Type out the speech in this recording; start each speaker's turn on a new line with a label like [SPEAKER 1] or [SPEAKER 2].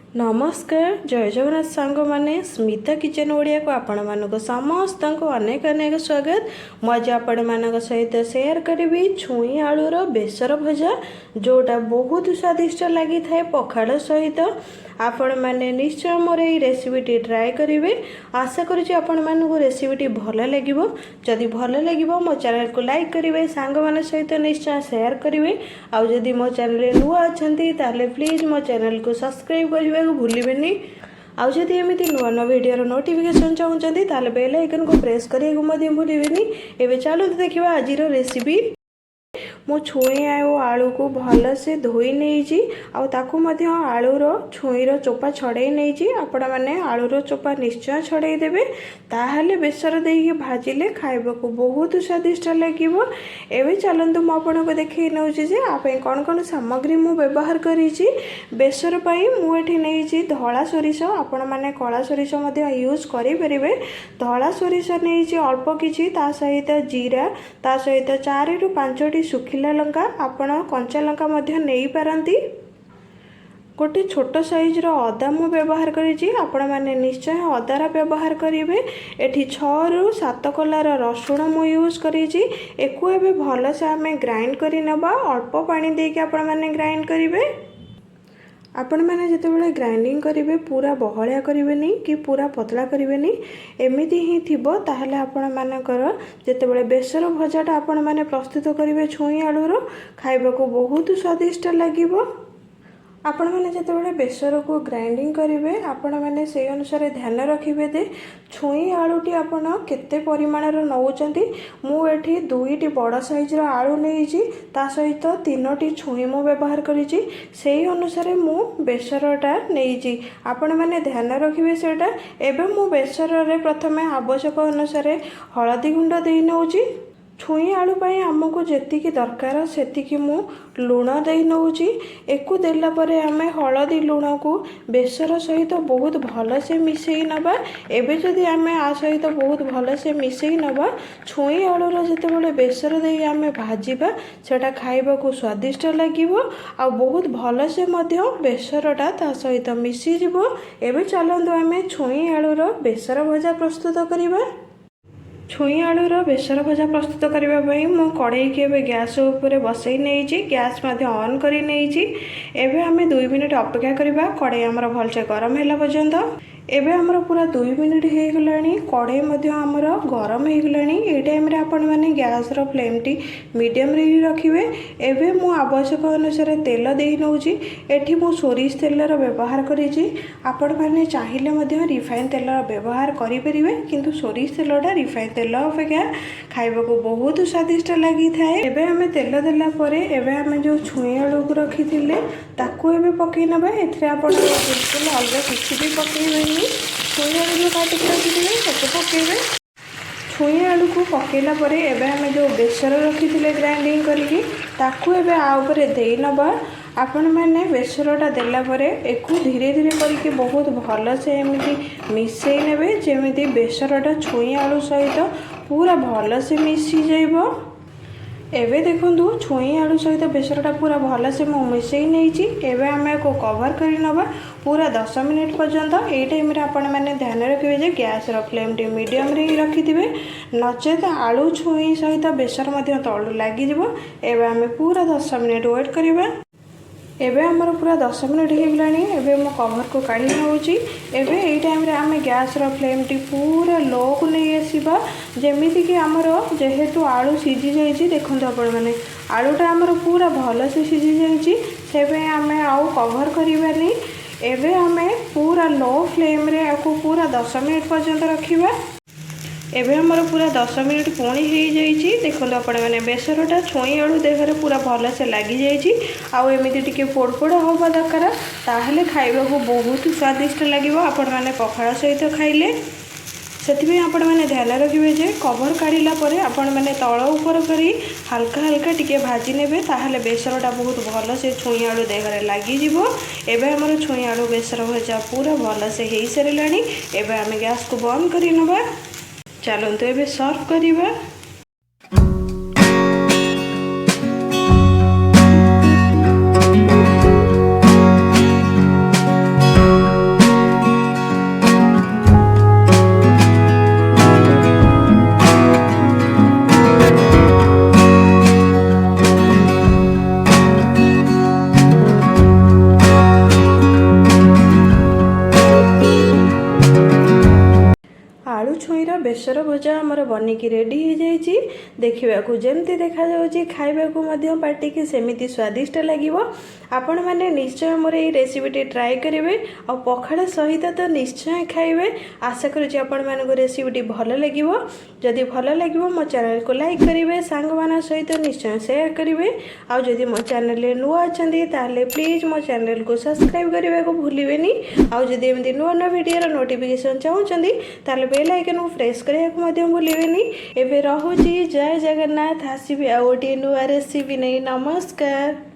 [SPEAKER 1] नमस्कार जय जगन्नाथ सांग मैंने स्मिता किचन ओडिया को आपण मानक समस्त को अनेक अनेक स्वागत। मुझे आपण मानक सहित शेयर करी छुई आलूर बेसर भजा जोटा बहुत स्वादिष्ट लगी थाए पखाड़ सहित। आपण मैंने निश्चय मोर ये रेसिपीटी ट्राए करेंगे। आशा करुँच आपण मानक रेसिपीटी भल लगे। जदि भल लगे मो चैनल को लाइक करेंगे, सांग मान सहित निश्चय शेयर करेंगे। आउ जदि मो चैनल नुआ अच्छा प्लीज मो चैनल को सब्सक्राइब करने को भूलें। आउ जदि एमती नुआ नुआ वीडियो नोटिफिकेशन चाहते ताले बेल आइकन को प्रेस करने को भूलें। एवं चलते देखा आज रेसिपी। मो छुई आलू को भल से धोई नहीं आलूर छुईर चोपा छड़े नहीं। आपण मैंने आलूर चोपा निश्चय छड़े देवे, ताहले बेसर देके भाजिले खाइबा को बहुत स्वादिष्ट लगे। एवं चलतु मुझे देखे नौ कौन कौन सामग्री मु व्यवहार करी बेसर मुझे नहीं धला सोरिष। आपण मैंने कला सोरिष यूज करें। धला सोरिष नहीं अल्प किसी सहित जीरा ता सहित 4 ରୁ 5ଟି सुखिला लंका आपण कंचा लंका नहीं पारती। गोटे छोट साइज अदा मु व्यवहार करी आपण मैंने निश्चय अदार व्यवहार करेंगे। एठी 6 ରୁ 7 कलार रसुण मु यूज करी। एको एबे भल से आम ग्राइंड करी नबा। अल्प पानी देके आपण मैंने ग्राइंड करेंगे। आपण मैंने जितेबाला ग्राइंडिंग करेंगे पूरा बहलिया करेंगे कि पूरा पतला करेंगे। एमती ही थी ताहले आपण मानकर जितेबाला बेसर भजाटा आपण मैंने प्रस्तुत करेंगे छुई आलूर खाइबा को बहुत स्वादिष्ट लगे। आपण मैंने जितेबाला बेसर को ग्राइंडिंग करेंगे आपण मैंने से अनुसार ध्यान रखिए दे छुई आलूटी आपण केते परिमाणर नौचंती। मुझे 2टी बड़ साइजर आलू नहीं ता सहित 3टी छुई मु व्यवहार करी। से अनुसार मु बेसरटा नहीं आपण मैंने ध्यान रखिए सेटा। एवं मु बेसर रे प्रथमे आवश्यक अनुसार हलदी गुंड दे नौची। छुई आलू पाई आमको जेतिकी दरकार सेतिकी मु लुण दे नौची। एकु देला परे आमे हलदी लुण को बेसर सहित बहुत भल से मिसई नबा। एबे जदि आमे आ सहित बहुत भल से मिसई नबा छुई आलूर जितेबाला बेसर दे आमे भाजिबा सेटा खाइबा को स्वादिष्ट लागिबो आ बहुत भल से मध्य बेसरटा ता सहित मिसी जिवो। एबे चलंतु आमे छुई आलूर बेसर भजा प्रस्तुत करिबा। छुई आलूर बेसर भजा प्रस्तुत करने मु कड़ई के गैस उपर बसई नहीं गैस ऑन कर नहीं। एवं आम 2 मिनिट अपेक्षा करवा कड़ई आमर भलसे गरम है पर्यंत। एवं आमर पूरा 2 मिनिट हो गलानी कड़ई आमर गरम हो गलानी। ये टाइम आपण मैंने गैस फ्लेम टी मीडियम रे रखिए। एवं मु आवश्यक अनुसार तेल दे नौची। एठी मु सोरिष तेलर व्यवहार करी। आपण मैंने चाहिए रिफाइन तेल व्यवहार करें किंतु सोरिष तेलटा रिफाइन तेल अपेक्षा खाइबा को बहुत स्वादिष्ट लगी थाए। एवं आम तेल देला परे एवं आम जो छुई आलू को रखी ताकू एवं पकई नबा। एथिरे आपण बिल्कुल अलग किसी भी पकईबेनी। छुई आलू जो काटिक रखिए से पकईबे। छुई आलू को पकईला परे एवं आम जो बेसर रखी ग्राइंडिंग करके ताकू एवं आउपर दे नबा। आपण मैंने बेसरटा देला परे एकू धीरे धीरे करके बहुत भल से एमती मिसई नेबे जेमिति बेसरटा छुई आलू सहित पूरा भल से मिसी जाइबो। एवं देखु छुई आलू सहित बेसरटा पूरा भल से मु मिसई नहीं। एवं आम को कवर कर नबा पूरा 10 मिनिट पर्यंत। ये टाइम आपण मैंने ध्यान रखिए जे गैस फ्लेम टी मीडियम रे रखिथे नचेत आलू छुई सहित बेसर तलू लगिज। एवं आम पूरा 10 मिनिट वेट करवा। एवं आमर पूरा 10 मिनिट हो गलानी। एवं मो कवर को काढ़ी नौची। एवं ये टाइम रे आम गैस फ्लेम टी पूरा लो को नहीं आसवा जमीती कि आमर जेहेतु आलू सीझी जाइए। देखो आपण मैंने आलूटा आमर पूरा भल से सीझी जाइए आम आउ कवर करवानी। एवं आम पूरा लो फ्लेम रे आपको पूरा 10 मिनिट पर्यंत रखा। एवं आमर पूरा 10 मिनिट पुणी हो जाइए। देखो आपण मैंने बेसरटा छुई आलू देहरे पूरा भल से लगी जाइए। आउ एमती टिके पोड़ पोड़ हवा दरकार ताहले खाइबा को बहुत स्वादिष्ट लगे। आपण मैंने पखाड़ सहित खाइले से आपण मैंने ध्यान रखिए जे कवर काढ़ला आपण मैंने तल ऊपर करी हल्का हल्का टिके भाजी नेबे ताहले बेसरटा बहुत भल से छुई आलू देहरे लगिज। एवं आमर छुई आलू बेसर भजा पूरा भल से हो सारे। एवं आम गैस को बंद कर नबा। चलते एवं सर्व करिबा। बेसर भजा आमर बनिकी रेडी हो जाइए। देखा जमती देखा खावा पार्टी की सेमती स्वादिष्ट लगे। आपण मैंने निश्चय मोर ये रेसिपीटी ट्राए करेंगे और पखाड़ सहित तो निश्चय खाइबे। आशा करुँच आपण मानक रेसिपीटी भल लगे। जदि भल लगे मो चैनल को लाइक करेंगे, सांग मान सहित निश्चय शेयर करेंगे। आउ जदि मो चैनल नुआ अच्छा ताले प्लीज मो चैनल को सब्सक्राइब करने को भूलें। आउ जदि एमती नुआ नुआ वीडियो नोटिफिकेशन चाहूँगी ताले बेल आइकन को प्रेस करने को भूलें। एवं रोची जय जगन्नाथ। आसबि आ गोटे नुआ रेसिपी नहीं। नमस्कार।